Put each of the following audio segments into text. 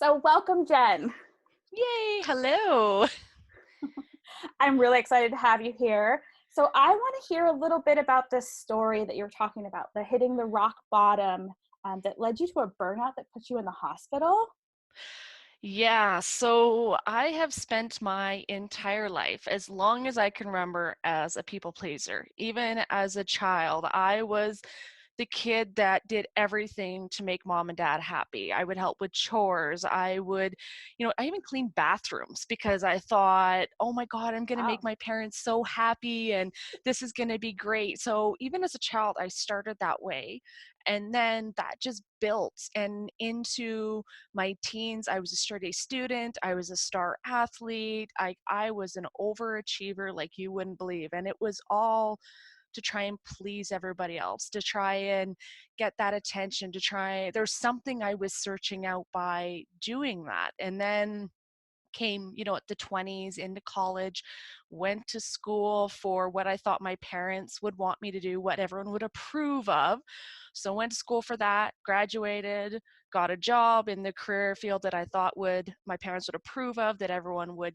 So welcome, Jen. Yay, hello. I'm really excited to have you here. So I want to hear a little bit about this story that you're talking about, the hitting the rock bottom that led you to a burnout that put you in the hospital. Yeah, so I have spent my entire life, as long as I can remember, as a people pleaser. Even as a child, I was the kid that did everything to make mom and dad happy. I would help with chores. I even cleaned bathrooms because I thought, oh my God, I'm going to make Wow. my parents so happy and this is going to be great. So even as a child, I started that way. And then that just built. And into my teens, I was a straight A student. I was a star athlete. I was an overachiever like you wouldn't believe. And it was all to try and please everybody else, to try and get that attention, there's something I was searching out by doing that. And then came, at the 20s into college, went to school for what I thought my parents would want me to do, what everyone would approve of. So went to school for that, graduated, got a job in the career field that I thought my parents would approve of, that everyone would,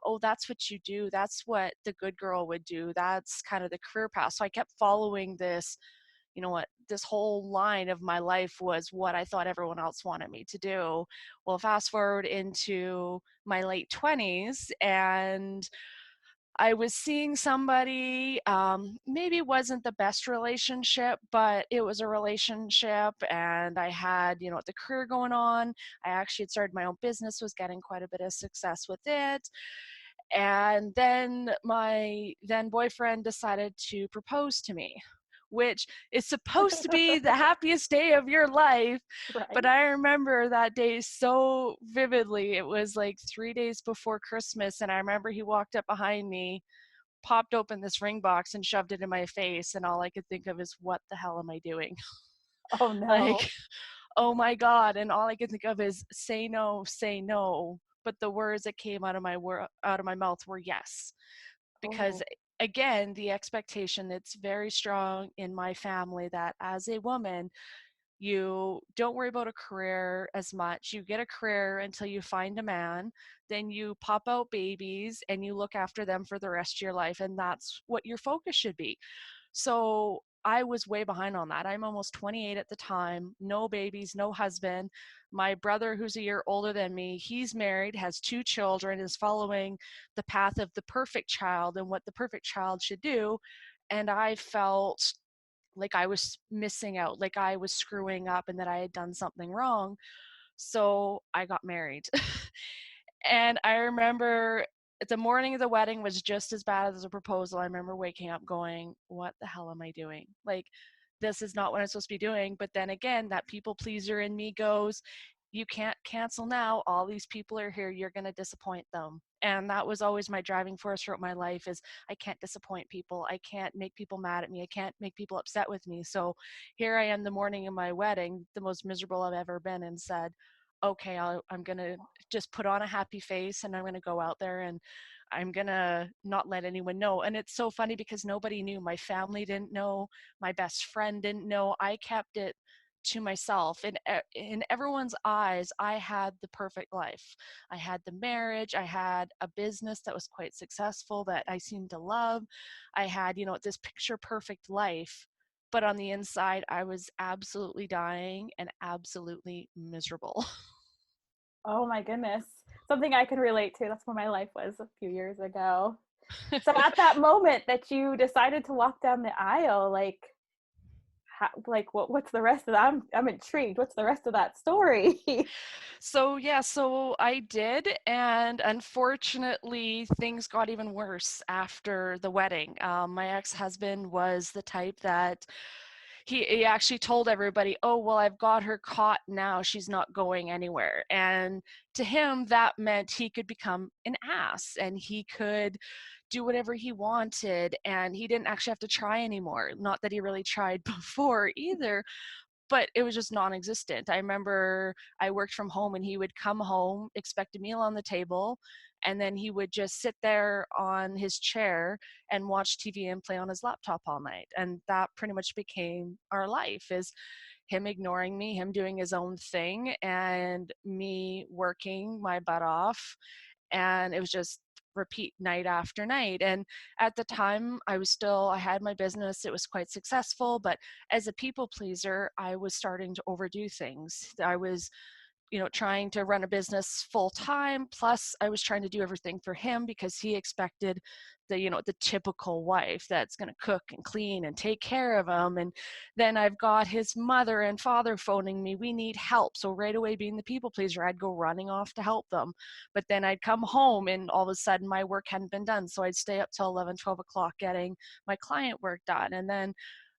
oh, that's what you do. That's what the good girl would do. That's kind of the career path. So I kept following this whole line of my life was what I thought everyone else wanted me to do. Well, fast forward into my late 20s, and I was seeing somebody, maybe wasn't the best relationship, but it was a relationship, and I had, the career going on. I actually had started my own business, was getting quite a bit of success with it. And then my then boyfriend decided to propose to me, which is supposed to be the happiest day of your life. But Right. I remember that day so vividly. It was like 3 days before Christmas. And I remember he walked up behind me, popped open this ring box, and shoved it in my face. And all I could think of is, what the hell am I doing? Oh no. Like, oh my God. And all I could think of is, say no, say no. But the words that came out of my mouth were yes. Because Oh. again, the expectation that's very strong in my family that as a woman, you don't worry about a career as much. You get a career until you find a man, then you pop out babies and you look after them for the rest of your life. And that's what your focus should be. So I was way behind on that. I'm almost 28 at the time, no babies, no husband. My brother, who's a year older than me, he's married, has 2 children, is following the path of the perfect child and what the perfect child should do. And I felt like I was missing out, like I was screwing up and that I had done something wrong. So I got married. And I remember the morning of the wedding was just as bad as the proposal. I remember waking up going, what the hell am I doing? Like, this is not what I'm supposed to be doing. But then again, that people pleaser in me goes, you can't cancel now. All these people are here. You're going to disappoint them. And that was always my driving force throughout my life is I can't disappoint people. I can't make people mad at me. I can't make people upset with me. So here I am the morning of my wedding, the most miserable I've ever been, and said, okay, I'm going to just put on a happy face and I'm going to go out there and I'm going to not let anyone know. And it's so funny because nobody knew. My family didn't know. My best friend didn't know. I kept it to myself. And in everyone's eyes, I had the perfect life. I had the marriage. I had a business that was quite successful that I seemed to love. I had, this picture perfect life. But on the inside, I was absolutely dying and absolutely miserable. Oh my goodness. Something I can relate to. That's where my life was a few years ago. So at that moment that you decided to walk down the aisle, what's the rest of that? I'm intrigued. What's the rest of that story? So yeah, so I did, and unfortunately, things got even worse after the wedding. My ex-husband was the type that he actually told everybody, "Oh, well, I've got her caught now. She's not going anywhere." And to him, that meant he could become an ass and he could do whatever he wanted, and he didn't actually have to try anymore. Not that he really tried before either, but it was just non-existent. I remember I worked from home and he would come home, expect a meal on the table, and then he would just sit there on his chair and watch TV and play on his laptop all night. And that pretty much became our life, is him ignoring me, him doing his own thing, and me working my butt off. And it was just repeat night after night. And at the time, I had my business, it was quite successful, but as a people pleaser, I was starting to overdo things. I was, trying to run a business full time. Plus, I was trying to do everything for him because he expected the typical wife that's going to cook and clean and take care of him. And then I've got his mother and father phoning me, we need help. So right away, being the people pleaser, I'd go running off to help them. But then I'd come home and all of a sudden my work hadn't been done. So I'd stay up till 11, 12 o'clock getting my client work done. And then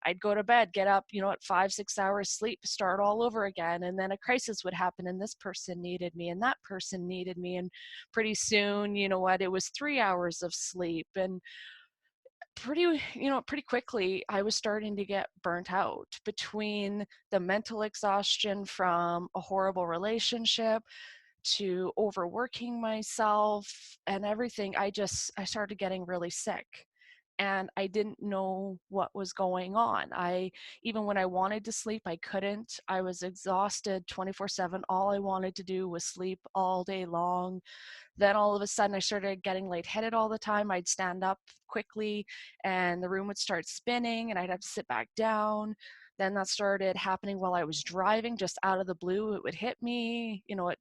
I'd go to bed, get up, at 5, 6 hours sleep, start all over again. And then a crisis would happen and this person needed me and that person needed me. And pretty soon, it was 3 hours of sleep. And pretty quickly, I was starting to get burnt out between the mental exhaustion from a horrible relationship to overworking myself and everything. I started getting really sick and I didn't know what was going on. Even when I wanted to sleep, I couldn't. I was exhausted 24/7. All I wanted to do was sleep all day long. Then all of a sudden I started getting lightheaded all the time. I'd stand up quickly and the room would start spinning and I'd have to sit back down. Then that started happening while I was driving, just out of the blue. It would hit me, at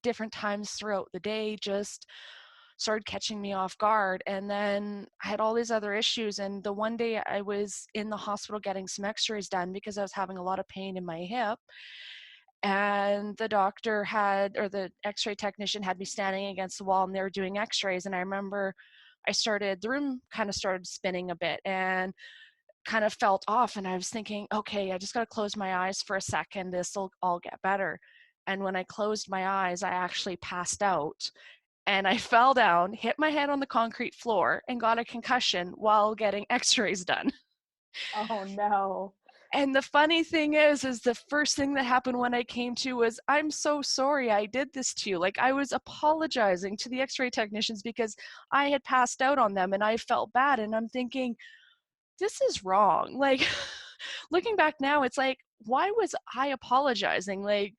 different times throughout the day, just started catching me off guard. And then I had all these other issues. And the one day I was in the hospital getting some x-rays done because I was having a lot of pain in my hip. And the x-ray technician had me standing against the wall and they were doing x-rays. And I remember the room kind of started spinning a bit and kind of felt off. And I was thinking, okay, I just got to close my eyes for a second. This will all get better. And when I closed my eyes, I actually passed out and I fell down, hit my head on the concrete floor, and got a concussion while getting x-rays done. Oh no. And the funny thing is the first thing that happened when I came to was, I'm so sorry I did this to you. Like, I was apologizing to the x-ray technicians because I had passed out on them and I felt bad. And I'm thinking, this is wrong. Like, looking back now, it's like, why was I apologizing? Like,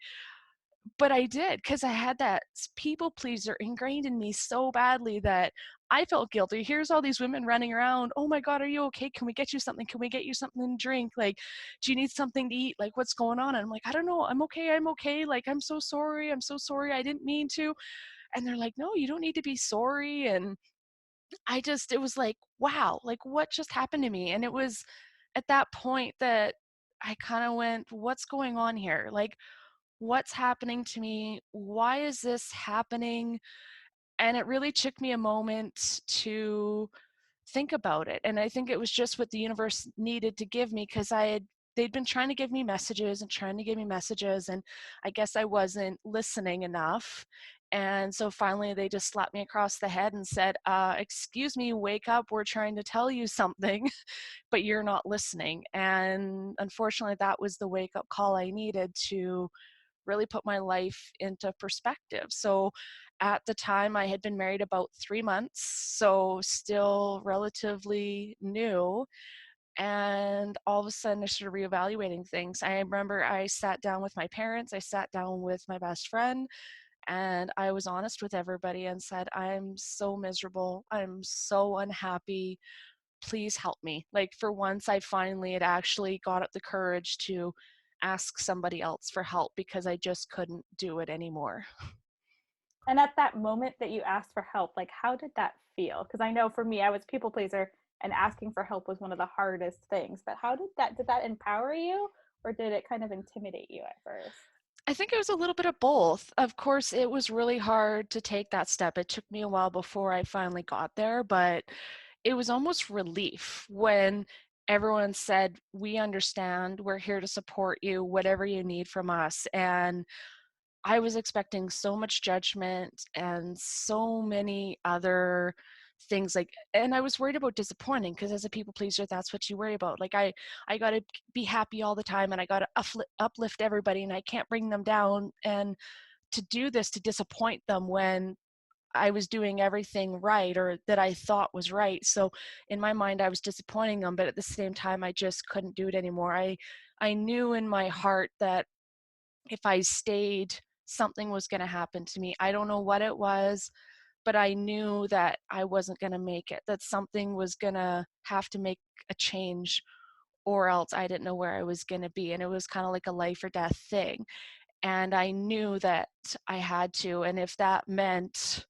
but I did, because I had that people pleaser ingrained in me so badly that I felt guilty. Here's all these women running around. Oh my God, are you okay? Can we get you something? Can we get you something to drink? Like, do you need something to eat? Like, what's going on? And I'm like, I don't know. I'm okay. I'm okay. Like, I'm so sorry. I'm so sorry. I didn't mean to. And they're like, no, you don't need to be sorry. And it was like, wow, like what just happened to me? And it was at that point that I kind of went, what's going on here? Like, what's happening to me? Why is this happening? And it really took me a moment to think about it. And I think it was just what the universe needed to give me, because they'd been trying to give me messages and trying to give me messages, and I guess I wasn't listening enough. And so finally they just slapped me across the head and said, excuse me, wake up, we're trying to tell you something, but you're not listening. And unfortunately, that was the wake up call I needed to really put my life into perspective. So at the time, I had been married about 3 months, so still relatively new. And all of a sudden, I started reevaluating things. I remember I sat down with my parents, I sat down with my best friend, and I was honest with everybody and said, I'm so miserable. I'm so unhappy. Please help me. Like, for once, I finally had actually got up the courage to ask somebody else for help because I just couldn't do it anymore. And at that moment that you asked for help, like how did that feel? Because I know for me, I was people pleaser and asking for help was one of the hardest things. But how did that empower you or did it kind of intimidate you at first? I think it was a little bit of both. Of course, it was really hard to take that step. It took me a while before I finally got there, but it was almost relief when everyone said, we understand, we're here to support you, whatever you need from us. And I was expecting so much judgment and so many other things, like, and I was worried about disappointing, because as a people pleaser, that's what you worry about. Like, I got to be happy all the time and I got to uplift everybody and I can't bring them down. And to do this, to disappoint them when I was doing everything right, or that I thought was right. So in my mind, I was disappointing them, but at the same time, I just couldn't do it anymore. I knew in my heart that if I stayed, something was going to happen to me. I don't know what it was, but I knew that I wasn't going to make it, that something was going to have to make a change, or else I didn't know where I was going to be. And it was kind of like a life or death thing. And I knew that I had to. And if that meant,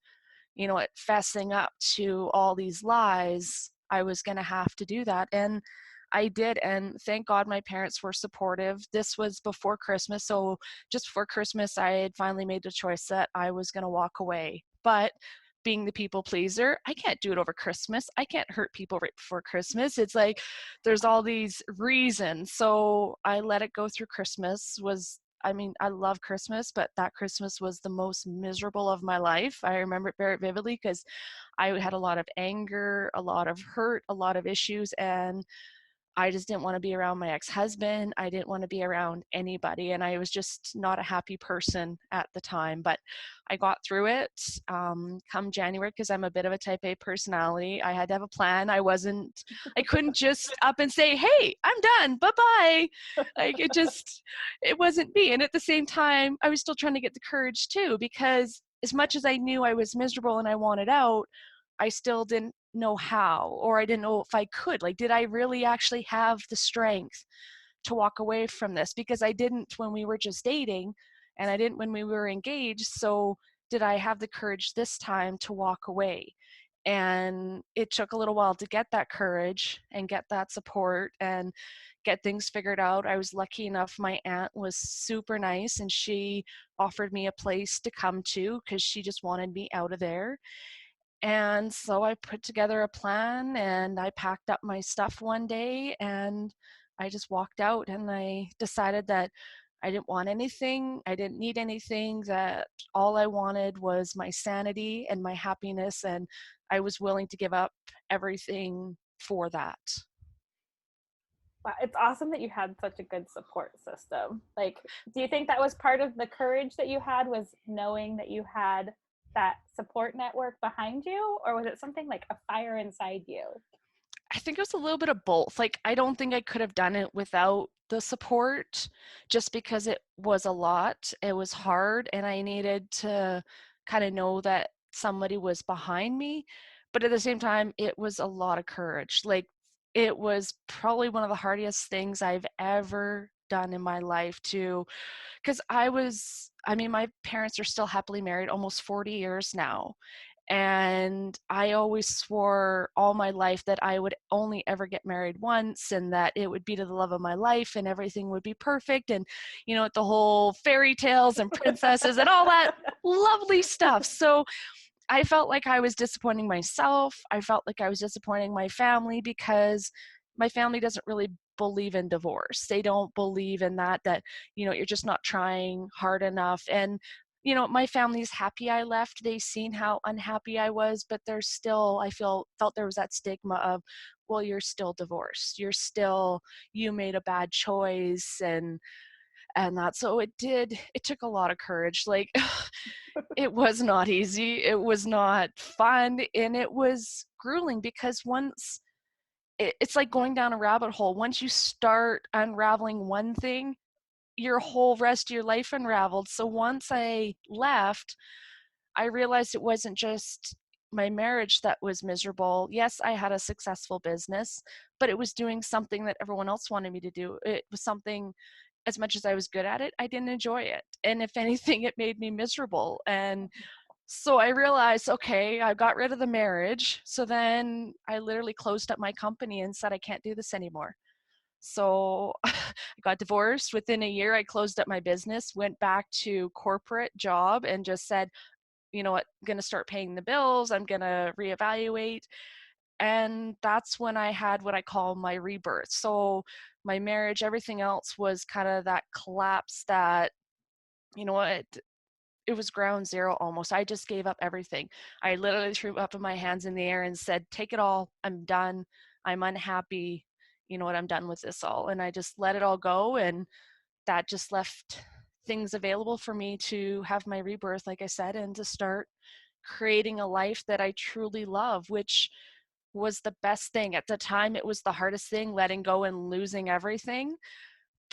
it fessing up to all these lies, I was going to have to do that. And I did. And thank God my parents were supportive. This was before Christmas. So just before Christmas, I had finally made the choice that I was going to walk away. But being the people pleaser, I can't do it over Christmas. I can't hurt people right before Christmas. It's like there's all these reasons. So I let it go through Christmas. I love Christmas, but that Christmas was the most miserable of my life. I remember it very vividly because I had a lot of anger, a lot of hurt, a lot of issues, and I just didn't want to be around my ex-husband. I didn't want to be around anybody, and I was just not a happy person at the time. But I got through it come January, because I'm a bit of a type A personality. I had to have a plan. I couldn't just up and say, hey, I'm done, bye-bye. Like it wasn't me. And at the same time, I was still trying to get the courage too, because as much as I knew I was miserable and I wanted out, I still didn't know how, or I didn't know if I could. Like, did I really actually have the strength to walk away from this? Because I didn't when we were just dating, and I didn't when we were engaged. So did I have the courage this time to walk away? And it took a little while to get that courage and get that support and get things figured out. I was lucky enough, my aunt was super nice, and she offered me a place to come to because she just wanted me out of there. And so I put together a plan, and I packed up my stuff one day, and I just walked out, and I decided that I didn't want anything. I didn't need anything, that all I wanted was my sanity and my happiness. And I was willing to give up everything for that. Wow, it's awesome that you had such a good support system. Like, do you think that was part of the courage that you had, was knowing that you had that support network behind you, or was it something like a fire inside you? I think it was a little bit of both. Like, I don't think I could have done it without the support, just because it was a lot. It was hard, and I needed to kind of know that somebody was behind me. But at the same time, it was a lot of courage. Like, it was probably one of the hardest things I've ever done in my life, to because my parents are still happily married almost 40 years now. And I always swore all my life that I would only ever get married once, and that it would be to the love of my life and everything would be perfect. And, the whole fairy tales and princesses and all that lovely stuff. So I felt like I was disappointing myself. I felt like I was disappointing my family, because my family doesn't really believe in divorce. They don't believe in that, you're just not trying hard enough. And, my family's happy I left. They've seen how unhappy I was, but there's still, felt there was that stigma of, well, you're still divorced. You made a bad choice. And that, so it took a lot of courage. Like, it was not easy, it was not fun, and it was grueling, because it's like going down a rabbit hole. Once you start unraveling one thing, your whole rest of your life unraveled. So once I left, I realized it wasn't just my marriage that was miserable. Yes, I had a successful business, but it was doing something that everyone else wanted me to do. It was something, as much as I was good at it, I didn't enjoy it. And if anything, it made me miserable. And so I realized, okay, I got rid of the marriage. So then I literally closed up my company and said, I can't do this anymore. So I got divorced. Within a year, I closed up my business, went back to corporate job, and just said, you know what, I'm going to start paying the bills. I'm going to reevaluate. And that's when I had what I call my rebirth. So my marriage, everything else was kind of that collapse, that, you know what, it was ground zero almost. I just gave up everything. I literally threw up in my hands in the air and said, take it all. I'm done. I'm unhappy. You know what? I'm done with this all. And I just let it all go. And that just left things available for me to have my rebirth, like I said, and to start creating a life that I truly love, which was the best thing. At the time, it was the hardest thing, letting go and losing everything.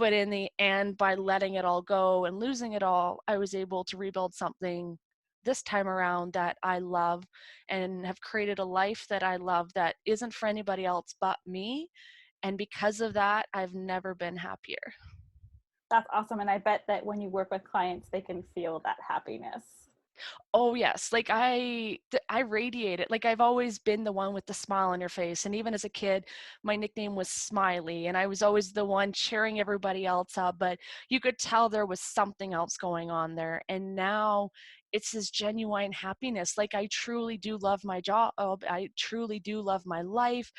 But in the end, by letting it all go and losing it all, I was able to rebuild something this time around that I love and have created a life that I love that isn't for anybody else but me. And because of that, I've never been happier. That's awesome. And I bet that when you work with clients, they can feel that happiness. Oh yes, like I radiate it. Like I've always been the one with the smile on your face, and even as a kid, my nickname was Smiley, and I was always the one cheering everybody else up, but you could tell there was something else going on there. And now it's this genuine happiness. Like I truly do love my job. I truly do love my life.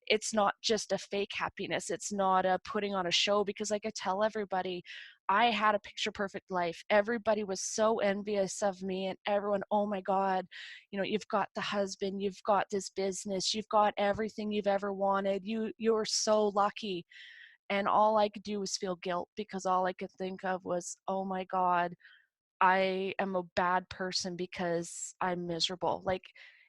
It's not just a fake happiness. It's not a putting on a show, because like I tell everybody, I had a picture perfect life. Everybody was so envious of me, and everyone, oh my God, you've got the husband, you've got this business, you've got everything you've ever wanted. You're so lucky. And all I could do was feel guilt, because all I could think of was, oh my God, I am a bad person because I'm miserable. Like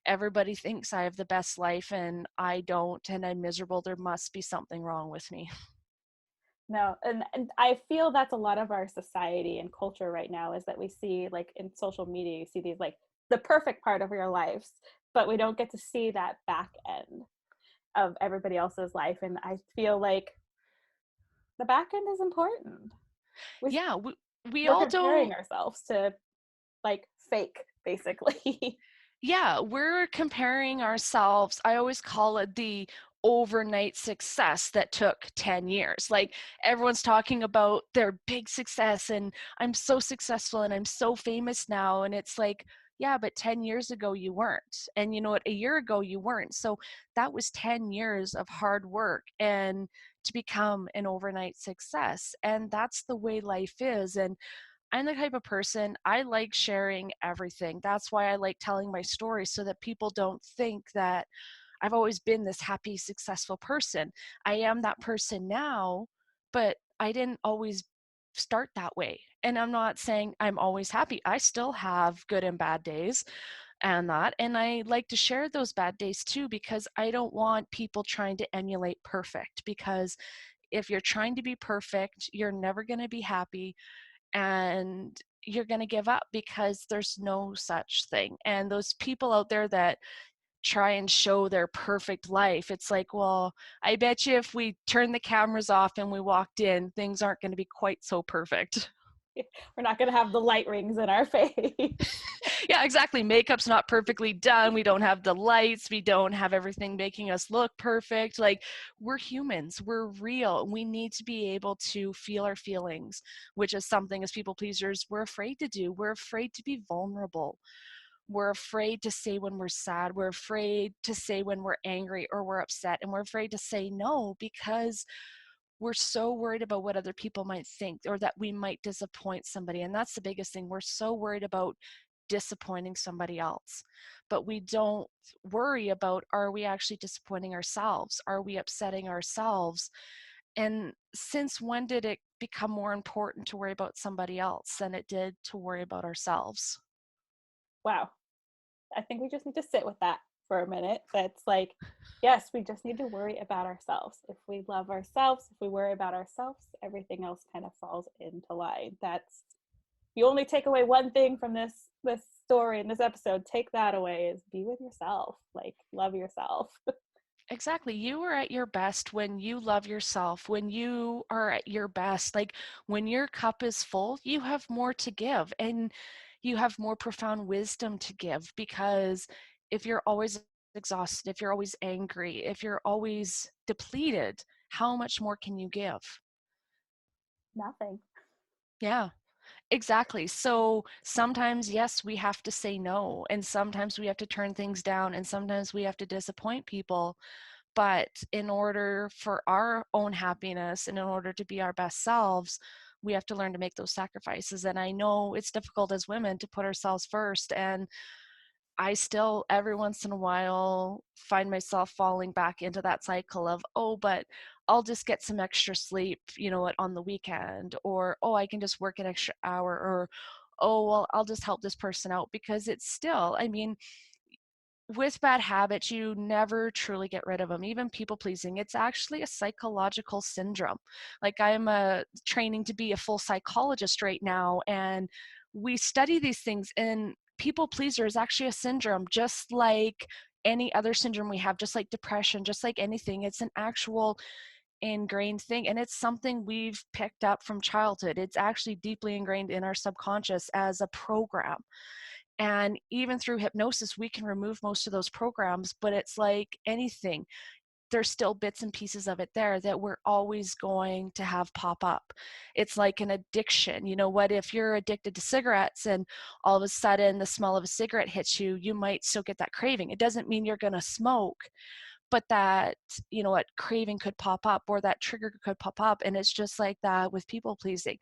everybody thinks I have the best life and I don't, and I'm miserable. There must be something wrong with me. No, and I feel that's a lot of our society and culture right now, is that we see, like in social media, you see these like the perfect part of your lives, but we don't get to see that back end of everybody else's life. And I feel like the back end is important. We, Yeah, we we're all don't. comparing ourselves to like fake, basically. Yeah, we're comparing ourselves. I always call it the overnight success that took 10 years. Like everyone's talking about their big success, and I'm so successful and I'm so famous now. And it's like, yeah, but 10 years ago you weren't. And you know what? A year ago you weren't. So that was 10 years of hard work and to become an overnight success. And that's the way life is. And I'm the type of person, I like sharing everything. That's why I like telling my story, so that people don't think that I've always been this happy, successful person. I am that person now, but I didn't always start that way. And I'm not saying I'm always happy. I still have good and bad days and that. And I like to share those bad days too, because I don't want people trying to emulate perfect. Because if you're trying to be perfect, you're never going to be happy, and you're going to give up, because there's no such thing. And those people out there that try and show their perfect life, it's like, well, I bet you if we turned the cameras off and we walked in, things aren't going to be quite so perfect. We're not going to have the light rings in our face. Yeah, exactly. Makeup's not perfectly done. We don't have the lights. We don't have everything making us look perfect. Like, we're humans. We're real. We need to be able to feel our feelings, which is something as people pleasers we're afraid to do. We're afraid to be vulnerable. We're afraid to say when we're sad. We're afraid to say when we're angry or we're upset. And we're afraid to say no, because we're so worried about what other people might think, or that we might disappoint somebody. And that's the biggest thing. We're so worried about disappointing somebody else, but we don't worry about, are we actually disappointing ourselves? Are we upsetting ourselves? And since when did it become more important to worry about somebody else than it did to worry about ourselves? Wow. I think we just need to sit with that for a minute. That's like, yes, we just need to worry about ourselves. If we love ourselves, if we worry about ourselves, everything else kind of falls into line. That's, you only take away one thing from this story in this episode, take that away, is be with yourself. Like, love yourself. Exactly. You are at your best when you love yourself, when you are at your best. Like when your cup is full, you have more to give, and you have more profound wisdom to give, because if you're always exhausted, if you're always angry, if you're always depleted, how much more can you give? Nothing. Yeah. Exactly. So sometimes, yes, we have to say no, and sometimes we have to turn things down, and sometimes we have to disappoint people. But in order for our own happiness and in order to be our best selves, we have to learn to make those sacrifices. And I know it's difficult as women to put ourselves first. And I still, every once in a while, find myself falling back into that cycle of, oh, but I'll just get some extra sleep, on the weekend, or, oh, I can just work an extra hour, or, oh, well, I'll just help this person out, because it's still, I mean, with bad habits, you never truly get rid of them. Even people pleasing, it's actually a psychological syndrome. Like I'm training to be a full psychologist right now, and we study these things. And people pleaser is actually a syndrome, just like any other syndrome we have, just like depression, just like anything. It's an actual ingrained thing, and it's something we've picked up from childhood. It's actually deeply ingrained in our subconscious as a program. And even through hypnosis, we can remove most of those programs, but it's like anything. There's still bits and pieces of it there that we're always going to have pop up. It's like an addiction. You know what? If you're addicted to cigarettes and all of a sudden the smell of a cigarette hits you, you might still get that craving. It doesn't mean you're going to smoke, but that, you know what, craving could pop up or that trigger could pop up. And it's just like that with people pleasing.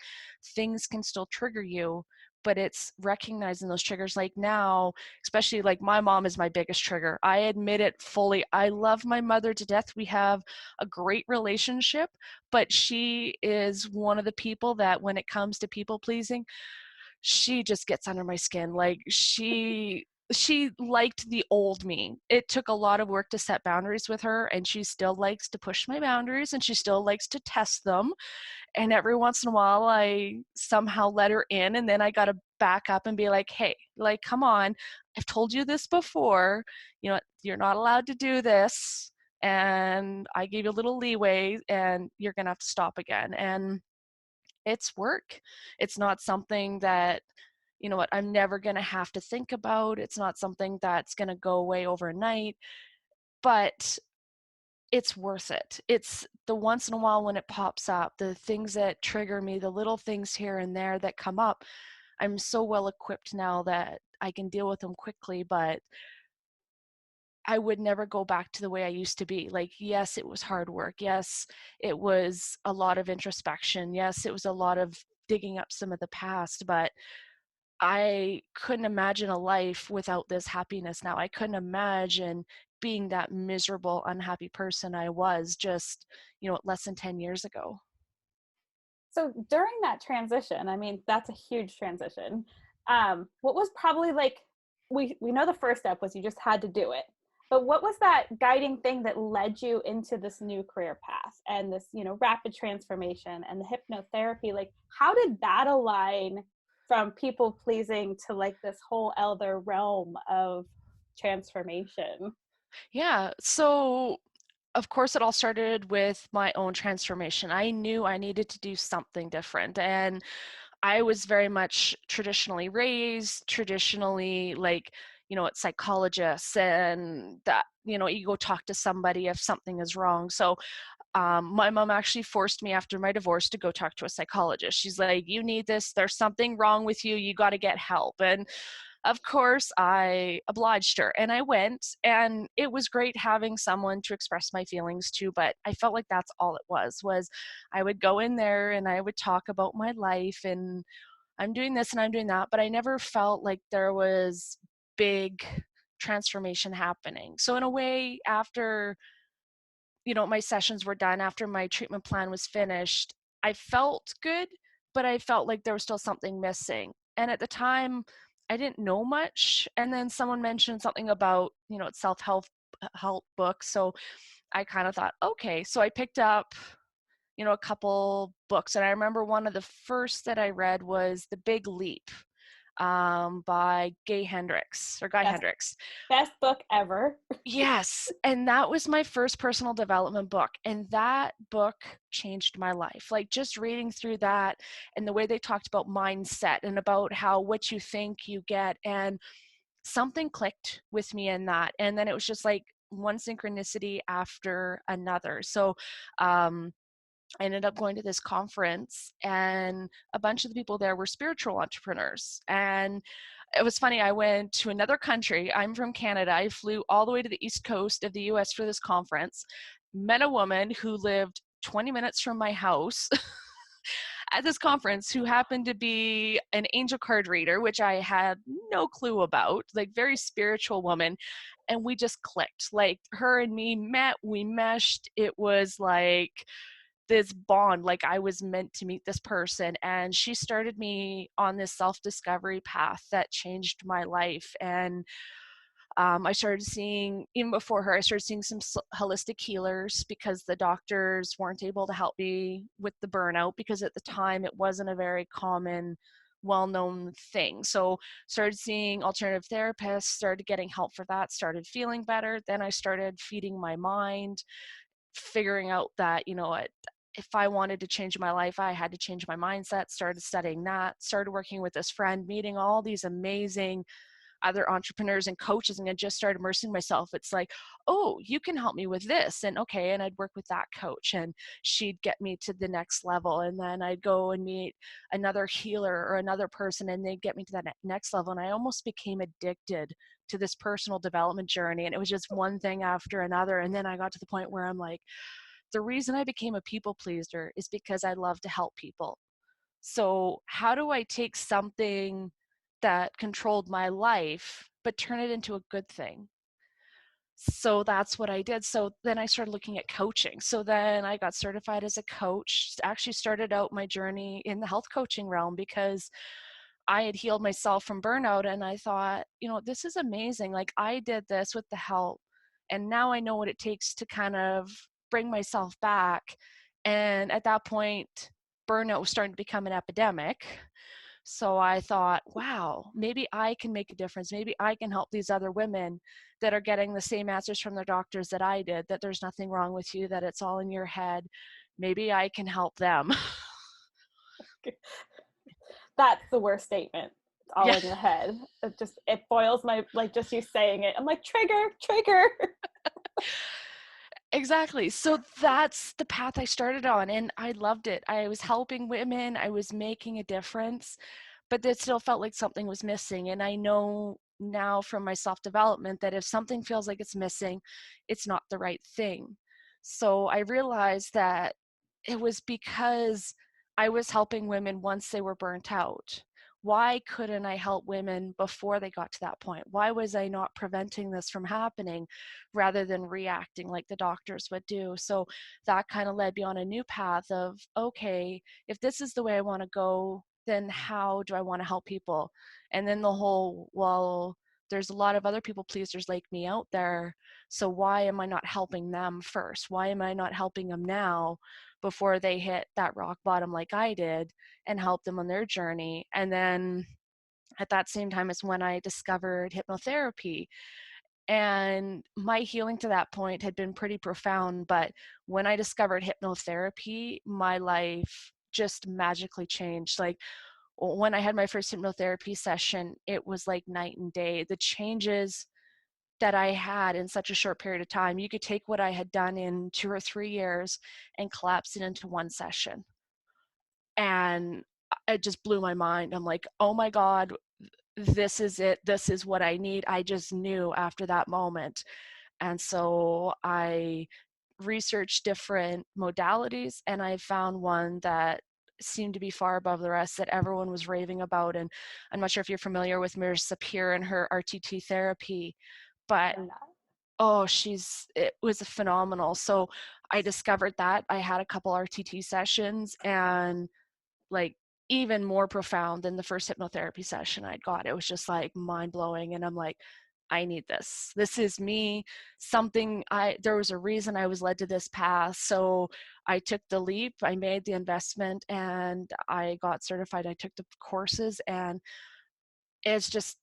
Things can still trigger you, but it's recognizing those triggers. Like now, especially like my mom is my biggest trigger. I admit it fully. I love my mother to death. We have a great relationship, but she is one of the people that when it comes to people pleasing, she just gets under my skin. Like she liked the old me. It took a lot of work to set boundaries with her, and she still likes to push my boundaries and she still likes to test them. And every once in a while I somehow let her in, and then I got to back up and be like, hey, like, come on, I've told you this before, you know, you're not allowed to do this, and I gave you a little leeway, and you're gonna have to stop again. And it's work. It's not something that, you know what, I'm never going to have to think about. It's not something that's going to go away overnight, but it's worth it. It's the once in a while when it pops up, the things that trigger me, the little things here and there that come up. I'm so well equipped now that I can deal with them quickly, but I would never go back to the way I used to be. Like, yes, it was hard work. Yes, it was a lot of introspection. Yes, it was a lot of digging up some of the past, but I couldn't imagine a life without this happiness now. I couldn't imagine being that miserable, unhappy person I was just, you know, less than 10 years ago. So during that transition, I mean, that's a huge transition. What was probably like, we know the first step was you just had to do it, but what was that guiding thing that led you into this new career path and this, you know, rapid transformation and the hypnotherapy? Like, how did that align from people pleasing to like this whole other realm of transformation? Yeah. So, of course, it all started with my own transformation. I knew I needed to do something different. And I was very much traditionally raised, traditionally like, you know, it's psychologists and that, you know, you go talk to somebody if something is wrong. So my mom actually forced me after my divorce to go talk to a psychologist. She's like, you need this. There's something wrong with you. You got to get help. And of course, I obliged her and I went, and it was great having someone to express my feelings to, but I felt like that's all it was I would go in there and I would talk about my life and I'm doing this and I'm doing that, but I never felt like there was big transformation happening. So in a way, after, you know, my sessions were done, after my treatment plan was finished, I felt good, but I felt like there was still something missing. And at the time, I didn't know much. And then someone mentioned something about, you know, self-help books. So I kind of thought, okay. So I picked up, you know, a couple books. And I remember one of the first that I read was The Big Leap by Guy Yes, Hendricks. best book ever. Yes, and that was my first personal development book, and that book changed my life. Like, just reading through that and the way they talked about mindset and about how what you think you get, and something clicked with me in that. And then it was just like one synchronicity after another. So I ended up going to this conference, and a bunch of the people there were spiritual entrepreneurs. And it was funny, I went to another country. I'm from Canada. I flew all the way to the east coast of the US for this conference, met a woman who lived 20 minutes from my house at this conference who happened to be an angel card reader, which I had no clue about, like very spiritual woman. And we just clicked. Like, her and me met, we meshed. It was like this bond, like I was meant to meet this person. And she started me on this self-discovery path that changed my life. And I started seeing, even before her, I started seeing some holistic healers because the doctors weren't able to help me with the burnout, because at the time it wasn't a very common, well-known thing. So started seeing alternative therapists, started getting help for that, started feeling better. Then I started feeding my mind, figuring out that, if I wanted to change my life, I had to change my mindset, started studying that, started working with this friend, meeting all these amazing other entrepreneurs and coaches, and I just started immersing myself. It's like, oh, you can help me with this. And okay, and I'd work with that coach and she'd get me to the next level. And then I'd go and meet another healer or another person and they'd get me to that next level. And I almost became addicted to this personal development journey. And it was just one thing after another. And then I got to the point where I'm like, the reason I became a people pleaser is because I love to help people. So how do I take something that controlled my life, but turn it into a good thing? So that's what I did. So then I started looking at coaching. So then I got certified as a coach, actually started out my journey in the health coaching realm because I had healed myself from burnout. And I thought, this is amazing. Like, I did this with the help. And now I know what it takes to kind of bring myself back. And at that point, burnout was starting to become an epidemic. So I thought, wow, maybe I can make a difference. Maybe I can help these other women that are getting the same answers from their doctors that I did, that there's nothing wrong with you, that it's all in your head. Maybe I can help them. That's the worst statement. It's all Yeah. in your head. It boils my, like, just you saying it. I'm like, trigger. Exactly. So that's the path I started on, and I loved it. I was helping women, I was making a difference, but it still felt like something was missing. And I know now from my self development that if something feels like it's missing, it's not the right thing. So I realized that it was because I was helping women once they were burnt out. Why couldn't I help women before they got to that point? Why was I not preventing this from happening rather than reacting like the doctors would do? So that kind of led me on a new path of, okay, if this is the way I want to go, then how do I want to help people? And then the whole, well, there's a lot of other people pleasers like me out there. So why am I not helping them first? Why am I not helping them now before they hit that rock bottom like I did, and help them on their journey? And then at that same time is when I discovered hypnotherapy. And my healing to that point had been pretty profound. But when I discovered hypnotherapy, my life just magically changed. Like, when I had my first hypnotherapy session, it was like night and day. The changes that I had in such a short period of time, you could take what I had done in 2 or 3 years and collapse it into one session. And it just blew my mind. I'm like, oh my God, this is it. This is what I need. I just knew after that moment. And so I researched different modalities, and I found one that seemed to be far above the rest that everyone was raving about. And I'm not sure if you're familiar with Mirza Sapir and her RTT therapy, but I'm not. oh, it was phenomenal. So I discovered that. I had a couple RTT sessions, and like, even more profound than the first hypnotherapy session I'd got. It was just like mind blowing. And I'm like, I need this. This is me. There was a reason I was led to this path. So I took the leap, I made the investment, and I got certified. I took the courses, and it's just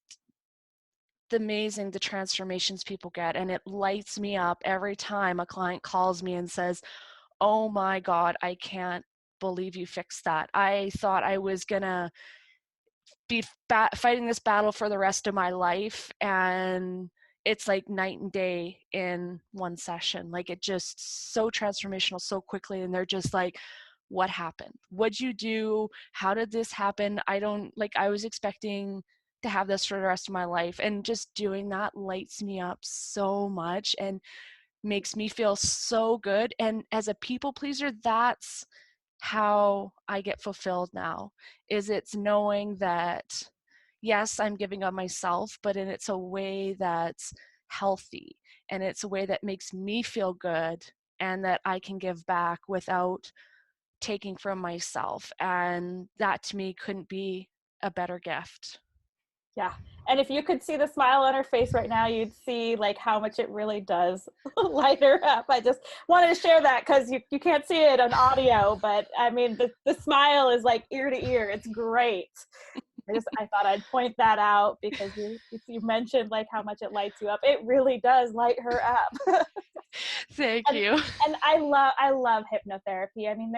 amazing the transformations people get. And it lights me up every time a client calls me and says, oh my God, I can't believe you fixed that. I thought I was gonna be fighting this battle for the rest of my life, and it's like night and day in one session. Like, it just so transformational so quickly, and they're just like, what happened? What'd you do? How did this happen? I was expecting to have this for the rest of my life, and just doing that lights me up so much and makes me feel so good. And as a people pleaser, that's how I get fulfilled now, is it's knowing that, yes, I'm giving of myself, but it's a way that's healthy, and it's a way that makes me feel good, and that I can give back without taking from myself. And that to me couldn't be a better gift. Yeah. And if you could see the smile on her face right now, you'd see like how much it really does light her up. I just wanted to share that because you can't see it on audio, but I mean, the smile is like ear to ear. It's great. I thought I'd point that out because you mentioned like how much it lights you up. It really does light her up. Thank and you. and I love hypnotherapy. I mean,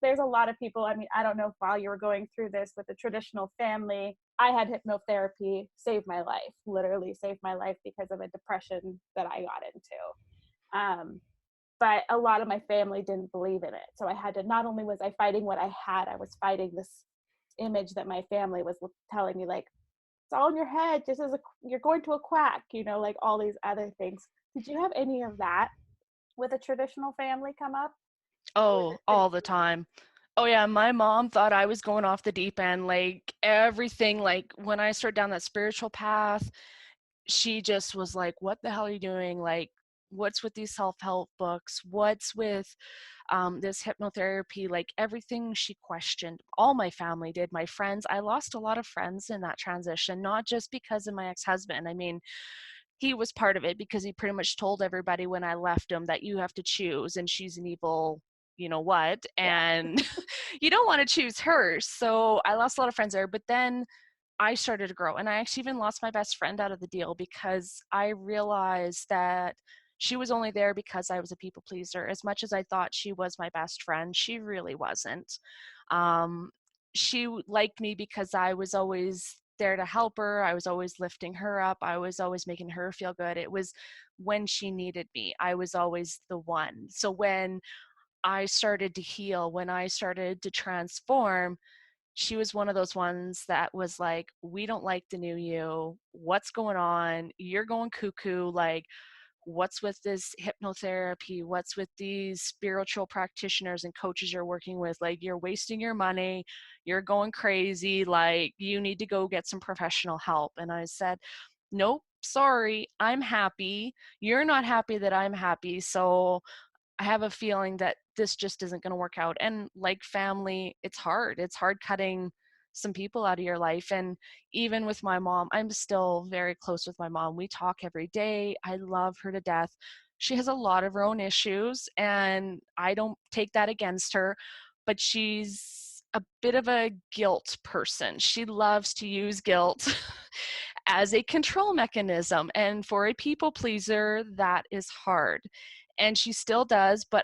there's a lot of people. I mean, I don't know if while you were going through this with a traditional family, I had hypnotherapy save my life, literally saved my life because of a depression that I got into. But a lot of my family didn't believe in it, so I had to, not only was I fighting what I had, I was fighting this image that my family was telling me, like, it's all in your head, just as you're going to a quack, like all these other things. Did you have any of that with a traditional family come up? Or was Oh, it pretty all the clean? time. Oh yeah, my mom thought I was going off the deep end, like everything, like when I started down that spiritual path, she just was like, "What the hell are you doing? Like, what's with these self-help books? What's with this hypnotherapy?" Like everything she questioned. All my family did, my friends. I lost a lot of friends in that transition, not just because of my ex-husband. I mean, he was part of it because he pretty much told everybody when I left him that you have to choose, and she's an evil, you know what, Yeah. and you don't want to choose her. So I lost a lot of friends there. But then I started to grow, and I actually even lost my best friend out of the deal because I realized that she was only there because I was a people pleaser. As much as I thought she was my best friend, she really wasn't. Um, she liked me because I was always there to help her. I was always lifting her up. I was always making her feel good. It was when she needed me, I was always the one. So when I started to heal, when I started to transform, she was one of those ones that was like, "We don't like the new you. What's going on? You're going cuckoo. Like, what's with this hypnotherapy? What's with these spiritual practitioners and coaches you're working with? Like, you're wasting your money. You're going crazy. Like, you need to go get some professional help." And I said, "Nope, sorry. I'm happy. You're not happy that I'm happy. So I have a feeling that this just isn't going to work out." And like family, it's hard. It's hard cutting some people out of your life. And even with my mom, I'm still very close with my mom. We talk every day. I love her to death. She has a lot of her own issues, and I don't take that against her, but she's a bit of a guilt person. She loves to use guilt as a control mechanism. And for a people pleaser, that is hard. And she still does, but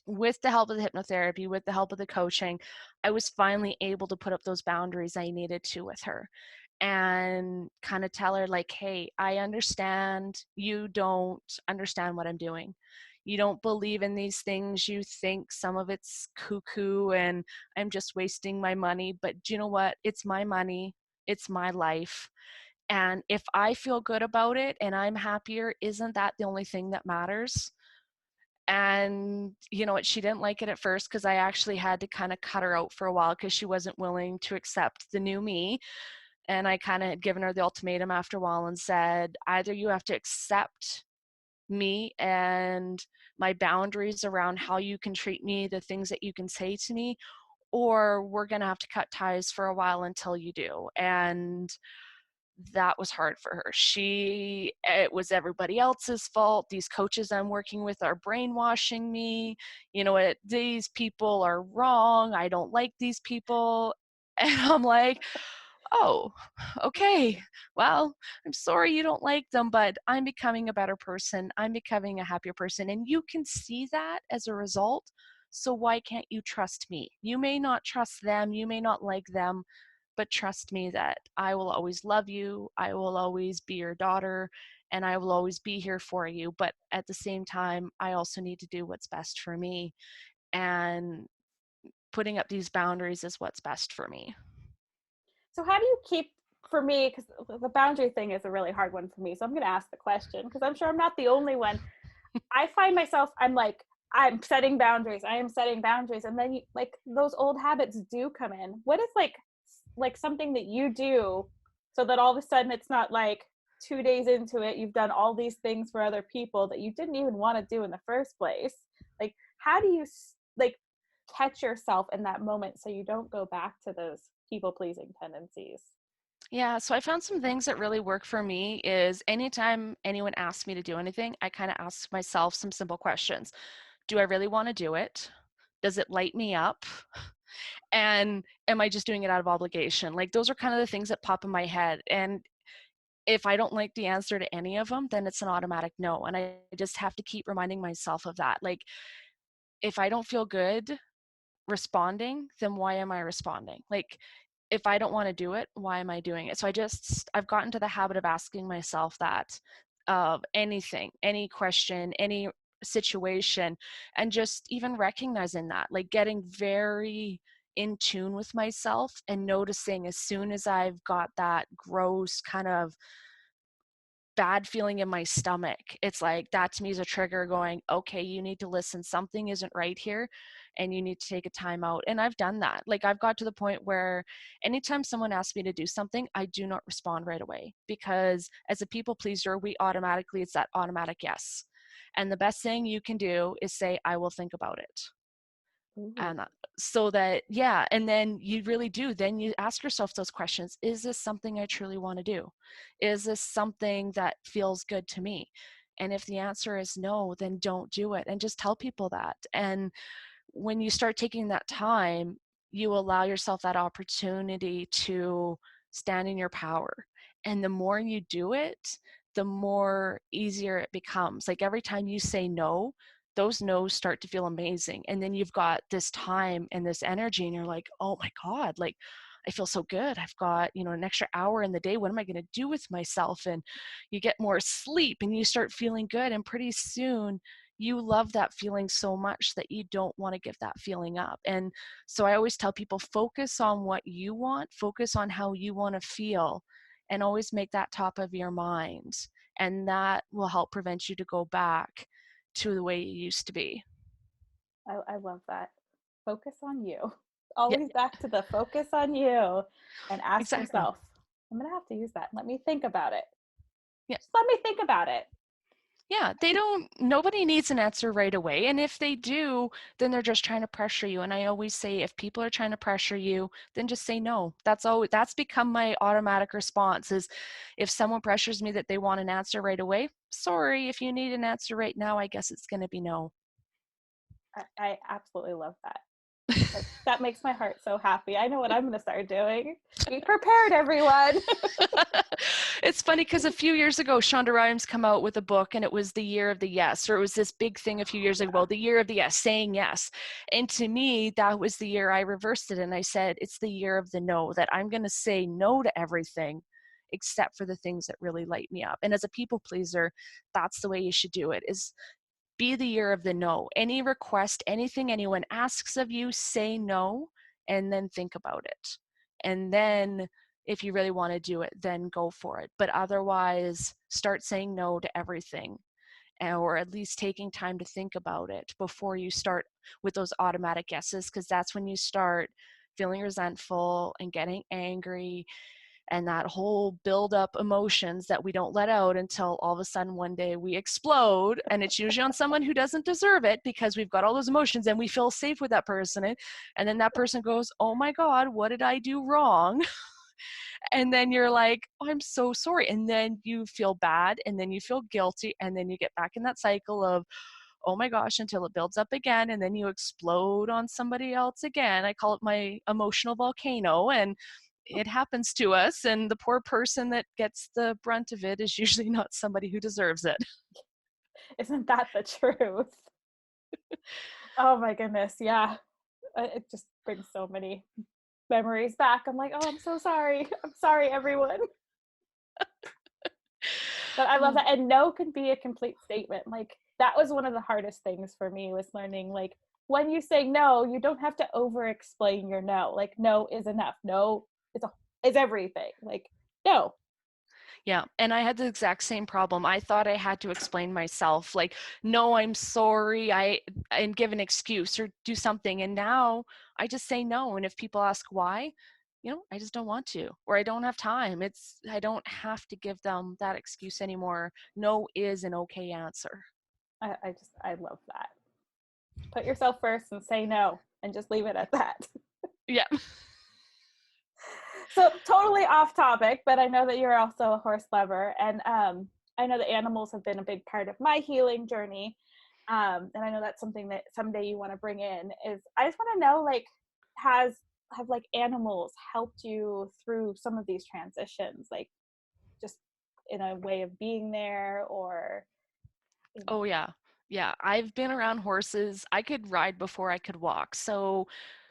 with the help of the hypnotherapy, with the help of the coaching, I was finally able to put up those boundaries I needed to with her and kind of tell her, like, "Hey, I understand you don't understand what I'm doing. You don't believe in these things. You think some of it's cuckoo and I'm just wasting my money. But do you know what? It's my money. It's my life. And if I feel good about it and I'm happier, isn't that the only thing that matters?" And you know what? She didn't like it at first because I actually had to kind of cut her out for a while because she wasn't willing to accept the new me. And I kind of had given her the ultimatum after a while and said, either you have to accept me and my boundaries around how you can treat me, the things that you can say to me, or we're going to have to cut ties for a while until you do. And that was hard for her. It was everybody else's fault. These coaches I'm working with are brainwashing me. You know what? These people are wrong. I don't like these people. And I'm like, "Oh, okay. Well, I'm sorry you don't like them, but I'm becoming a better person. I'm becoming a happier person. And you can see that as a result. So why can't you trust me? You may not trust them. You may not like them, but trust me that I will always love you. I will always be your daughter, and I will always be here for you. But at the same time, I also need to do what's best for me. And putting up these boundaries is what's best for me." So how do you keep, for me, because the boundary thing is a really hard one for me. So I'm going to ask the question because I'm sure I'm not the only one. I find myself, I'm like, I'm setting boundaries. I am setting boundaries. And then like those old habits do come in. What is like something that you do so that all of a sudden it's not like 2 days into it, you've done all these things for other people that you didn't even want to do in the first place? Like, how do you like catch yourself in that moment so you don't go back to those people pleasing tendencies? Yeah, so I found some things that really work for me is anytime anyone asks me to do anything, I kind of ask myself some simple questions. Do I really want to do it? Does it light me up? And am I just doing it out of obligation? Like those are kind of the things that pop in my head. And if I don't like the answer to any of them, then it's an automatic no. And I just have to keep reminding myself of that. Like if I don't feel good responding, then why am I responding? Like if I don't want to do it, why am I doing it? So I've gotten to the habit of asking myself that of anything, any question, any situation, and just even recognizing that, like getting very in tune with myself and noticing as soon as I've got that gross kind of bad feeling in my stomach. It's like that to me is a trigger going, okay, you need to listen. Something isn't right here and you need to take a time out. And I've done that. Like I've got to the point where anytime someone asks me to do something, I do not respond right away because as a people pleaser, it's that automatic yes. And the best thing you can do is say, I will think about it. Ooh. And so that, yeah, and then you really do, then you ask yourself those questions. Is this something I truly want to do? Is this something that feels good to me? And if the answer is no, then don't do it, and just tell people that. And when you start taking that time, you allow yourself that opportunity to stand in your power. And the more you do it, the more easier it becomes. Like every time you say no, those no's start to feel amazing. And then you've got this time and this energy, and you're like, oh my God, like I feel so good. I've got, an extra hour in the day. What am I going to do with myself? And you get more sleep and you start feeling good. And pretty soon you love that feeling so much that you don't want to give that feeling up. And so I always tell people, focus on what you want, focus on how you want to feel, and always make that top of your mind. And that will help prevent you to go back to the way you used to be. I love that. Focus on you. Yeah, Always back to the focus on you and ask exactly. yourself, I'm going to have to use that. Let me think about it. Yeah. Just let me think about it. Yeah, nobody needs an answer right away. And if they do, then they're just trying to pressure you. And I always say, if people are trying to pressure you, then just say no. That's become my automatic response is if someone pressures me that they want an answer right away, sorry, if you need an answer right now, I guess it's going to be no. I absolutely love that. That makes my heart so happy. I know what I'm going to start doing. Be prepared, everyone. It's funny because a few years ago, Shonda Rhimes come out with a book and it was the year of the yes, or it was this big thing a few years ago, the year of the yes, saying yes. And to me, that was the year I reversed it and I said, it's the year of the no, that I'm going to say no to everything except for the things that really light me up. And as a people pleaser, that's the way you should do it, is be the year of the no. Any request, anything anyone asks of you, say no, and then think about it. And then if you really want to do it, then go for it. But otherwise, start saying no to everything, or at least taking time to think about it before you start with those automatic yeses, because that's when you start feeling resentful and getting angry and that whole build up emotions that we don't let out until all of a sudden one day we explode. And it's usually on someone who doesn't deserve it because we've got all those emotions and we feel safe with that person. And then that person goes, oh my God, what did I do wrong? And then you're like, oh, I'm so sorry. And then you feel bad and then you feel guilty. And then you get back in that cycle of, oh my gosh, until it builds up again. And then you explode on somebody else again. I call it my emotional volcano. And it happens to us. And the poor person that gets the brunt of it is usually not somebody who deserves it. Isn't that the truth? Oh my goodness. Yeah. It just brings so many memories back. I'm like, oh, I'm so sorry. I'm sorry, everyone. But I love Oh, that. And no can be a complete statement. Like that was one of the hardest things for me was learning like when you say no, you don't have to over explain your no. Like no is enough. No is everything. Like no. yeah. And I had the exact same problem. I thought I had to explain myself, like, no, I'm sorry, and give an excuse or do something. And now I just say no. And if people ask why, I just don't want to, or I don't have time. I don't have to give them that excuse anymore. No is an okay answer. I love that. Put yourself first and say no and just leave it at that. Yeah. So totally off topic, but I know that you're also a horse lover, and I know that animals have been a big part of my healing journey. And I know that's something that someday you want to bring in. Is I just want to know, like, has have like animals helped you through some of these transitions, like just in a way of being there, or you Oh know? yeah. Yeah, I've been around horses. I could ride before I could walk. So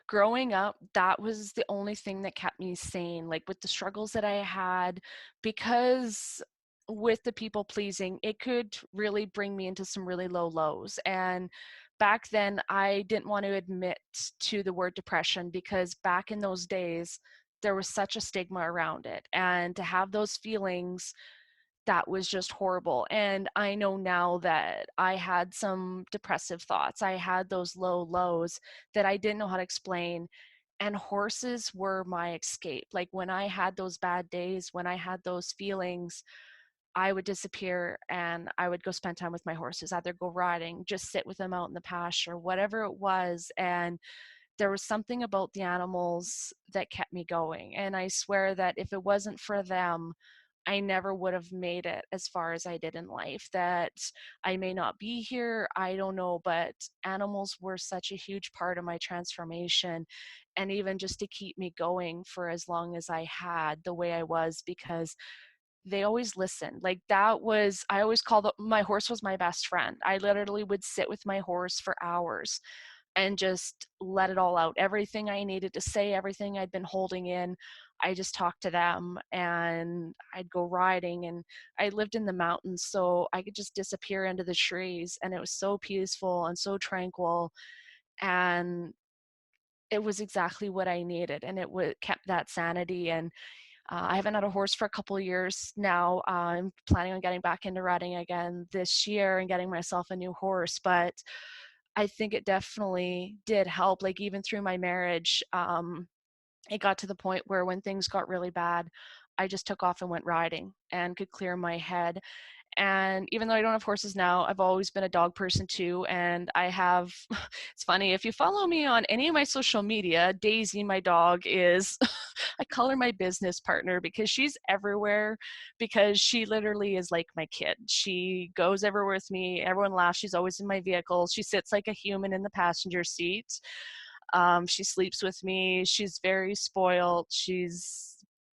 growing up, that was the only thing that kept me sane, like with the struggles that I had, because with the people pleasing, it could really bring me into some really low lows. And back then, I didn't want to admit to the word depression because back in those days, there was such a stigma around it. And to have those feelings, that was just horrible. And I know now that I had some depressive thoughts. I had those low lows that I didn't know how to explain. And horses were my escape. Like when I had those bad days, when I had those feelings, I would disappear and I would go spend time with my horses, either go riding, just sit with them out in the pasture, whatever it was. And there was something about the animals that kept me going. And I swear that if it wasn't for them, I never would have made it as far as I did in life. That I may not be here, I don't know, but animals were such a huge part of my transformation. And even just to keep me going for as long as I had the way I was, because they always listened. Like that was, I always called my horse was my best friend. I literally would sit with my horse for hours and just let it all out. Everything I needed to say, everything I'd been holding in, I just talked to them. And I'd go riding, and I lived in the mountains, so I could just disappear into the trees, and it was so peaceful and so tranquil. And it was exactly what I needed, and kept that sanity. And I haven't had a horse for a couple of years now. I'm planning on getting back into riding again this year and getting myself a new horse. But I think it definitely did help. Like even through my marriage, it got to the point where when things got really bad, I just took off and went riding and could clear my head. And even though I don't have horses now, I've always been a dog person too. And I have, it's funny, if you follow me on any of my social media, Daisy, my dog, is, I call her my business partner because she's everywhere, because she literally is like my kid. She goes everywhere with me. Everyone laughs. She's always in my vehicle. She sits like a human in the passenger seat. She sleeps with me. She's very spoiled.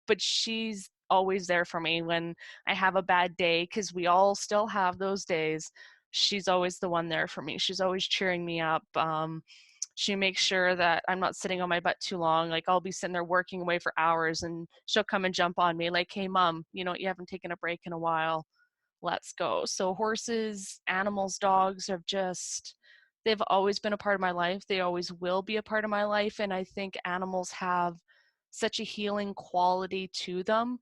But she's always there for me when I have a bad day, because we all still have those days. She's always the one there for me. She's always cheering me up. She makes sure that I'm not sitting on my butt too long. Like I'll be sitting there working away for hours, and she'll come and jump on me like, "Hey mom, you haven't taken a break in a while. Let's go." So horses, animals, dogs they've always been a part of my life. They always will be a part of my life. And I think animals have such a healing quality to them.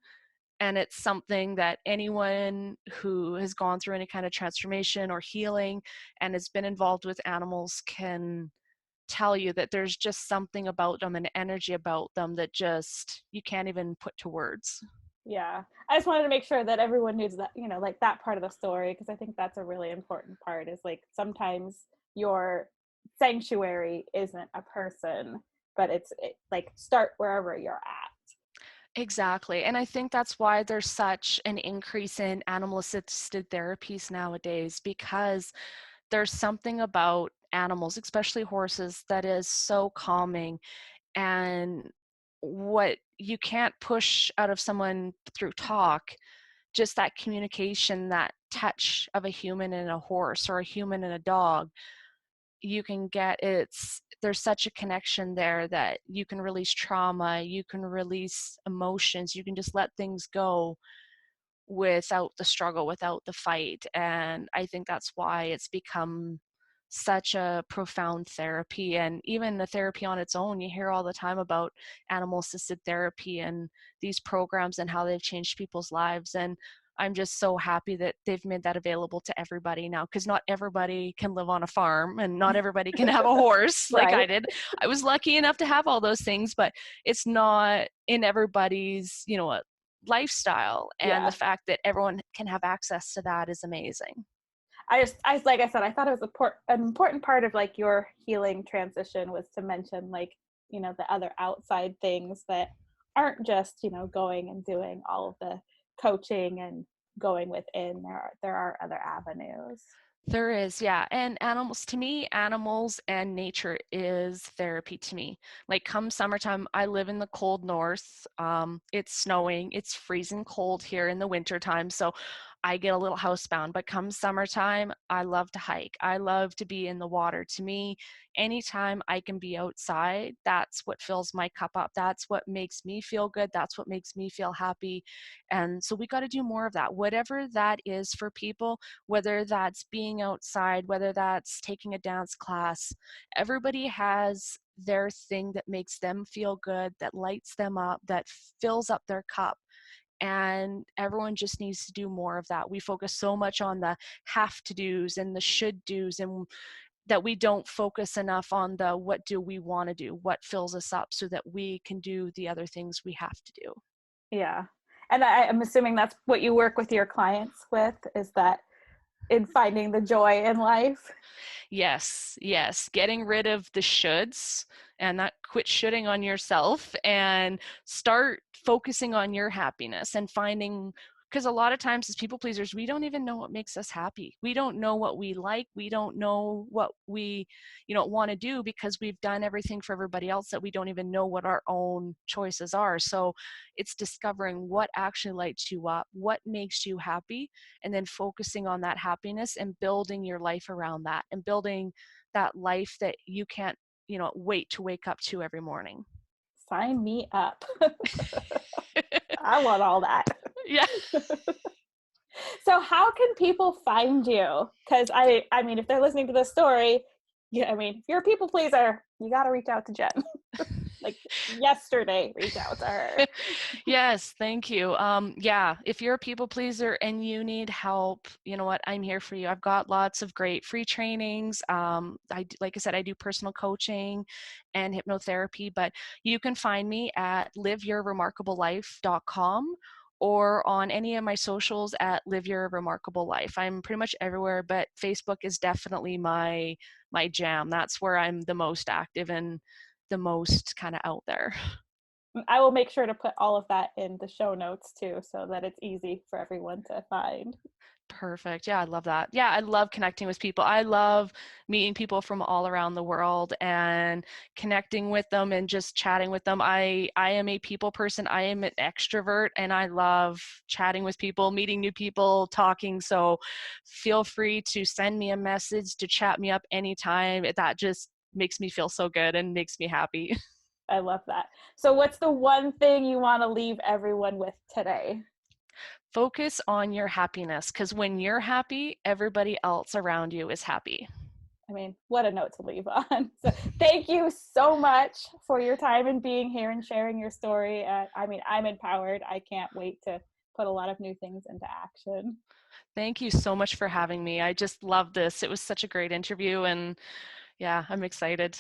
And it's something that anyone who has gone through any kind of transformation or healing and has been involved with animals can tell you, that there's just something about them, an energy about them that just you can't even put to words. Yeah, I just wanted to make sure that everyone knew that, like that part of the story, because I think that's a really important part. Is like sometimes your sanctuary isn't a person, but like start wherever you're at. Exactly. And I think that's why there's such an increase in animal assisted therapies nowadays, because there's something about animals, especially horses, that is so calming. And what you can't push out of someone through talk, just that communication, that touch of a human and a horse, or a human and a dog, you can get, there's such a connection there that you can release trauma, you can release emotions, you can just let things go without the struggle, without the fight. And I think that's why it's become such a profound therapy. And even the therapy on its own, you hear all the time about animal assisted therapy and these programs and how they've changed people's lives. And I'm just so happy that they've made that available to everybody now, because not everybody can live on a farm and not everybody can have a horse like I Right. did. I was lucky enough to have all those things, but it's not in everybody's, lifestyle. And the Yeah. fact that everyone can have access to that is amazing. Like I said, I thought it was an important part of like your healing transition was to mention, like, the other outside things that aren't just, going and doing all of the coaching and going within. There are other avenues. There is, yeah. And animals, to me, animals and nature is therapy to me. Like come summertime, I live in the cold north. It's snowing, it's freezing cold here in the wintertime. So I get a little housebound. But come summertime, I love to hike. I love to be in the water. To me, anytime I can be outside, that's what fills my cup up. That's what makes me feel good. That's what makes me feel happy. And so we got to do more of that, whatever that is for people, whether that's being outside, whether that's taking a dance class. Everybody has their thing that makes them feel good, that lights them up, that fills up their cup. And everyone just needs to do more of that. We focus so much on the have to do's and the should do's, and that we don't focus enough on the what do we want to do, what fills us up so that we can do the other things we have to do. Yeah. And I'm assuming that's what you work with your clients with, is that in finding the joy in life. Yes, yes. Getting rid of the shoulds and that quit shoulding on yourself and start focusing on your happiness and finding, because a lot of times as people pleasers, we don't even know what makes us happy. We don't know what we like. We don't know what we, want to do because we've done everything for everybody else that we don't even know what our own choices are. So it's discovering what actually lights you up, what makes you happy, and then focusing on that happiness and building your life around that and building that life that you can't, wait to wake up to every morning. Sign me up. I want all that. Yeah. So how can people find you? Because I mean, if they're listening to this story, yeah, I mean, if you're a people pleaser, you got to reach out to Jen. Like yesterday, reach out to her. Yes, thank you. Yeah, if you're a people pleaser and you need help, you know what? I'm here for you. I've got lots of great free trainings. Like I said, I do personal coaching and hypnotherapy, but you can find me at liveyourremarkablelife.com or on any of my socials at Live Your Remarkable Life. I'm pretty much everywhere, but Facebook is definitely my jam. That's where I'm the most active and the most kind of out there. I will make sure to put all of that in the show notes too, so that it's easy for everyone to find. Perfect. Yeah, I love that. Yeah, I love connecting with people. I love meeting people from all around the world and connecting with them and just chatting with them. I am a people person. I am an extrovert and I love chatting with people, meeting new people, talking. So feel free to send me a message, to chat me up anytime. That just makes me feel so good and makes me happy. I love that. So what's the one thing you want to leave everyone with today? Focus on your happiness, because when you're happy, everybody else around you is happy. I mean, what a note to leave on. So thank you so much for your time and being here and sharing your story. I mean, I'm empowered. I can't wait to put a lot of new things into action. Thank you so much for having me. I just love this. It was such a great interview and yeah, I'm excited.